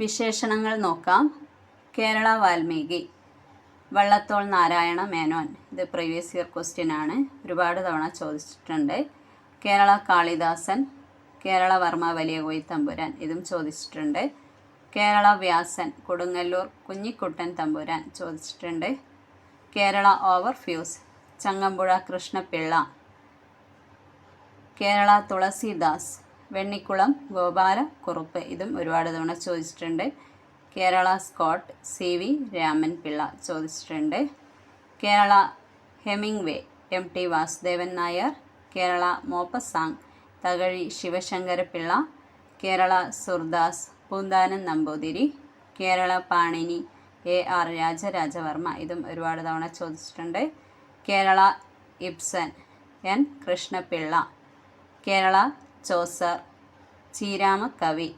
വിശേഷണങ്ങൾ നോക്കാം. കേരള വാൽമീകി, വള്ളത്തോൾ നാരായണ മേനോൻ. ഇത് പ്രീവിയസ് ഇയർ ക്വസ്റ്റ്യൻ ആണ്, ഒരുപാട് തവണ ചോദിച്ചിട്ടുണ്ട്. കേരള കാളിദാസൻ, കേരള വർമ്മ വലിയ കോയിത്തമ്പുരാൻ, ഇതും ചോദിച്ചിട്ടുണ്ട്. കേരള വ്യാസൻ, കൊടുങ്ങല്ലൂർ കുഞ്ഞിക്കുട്ടൻ തമ്പുരാൻ, ചോദിച്ചിട്ടുണ്ട്. കേരള ഓവർഫ്യൂസ്, ചങ്ങമ്പുഴ കൃഷ്ണപിള്ള. കേരള തുളസീദാസ്, വെണ്ണിക്കുളം ഗോപാലക്കുറുപ്പ്, ഇതും ഒരുപാട് തവണ ചോദിച്ചിട്ടുണ്ട്. കേരള സ്കോട്ട്, CV രാമൻ പിള്ള, ചോദിച്ചിട്ടുണ്ട്. Kerala Hemingway, MT Vasudevan Nair. Kerala Maupassant, Thakazhi Sivasankara Pillai. Kerala Surdas, Poonthanam Namboothiri. Kerala Panini, AR Rajaraja Varma, ഇതും ഒരുപാട് തവണ ചോദിച്ചിട്ടുണ്ട്. Kerala Ibsen, N Krishna Pillai. Kerala Chaucer, Cheerama കവി.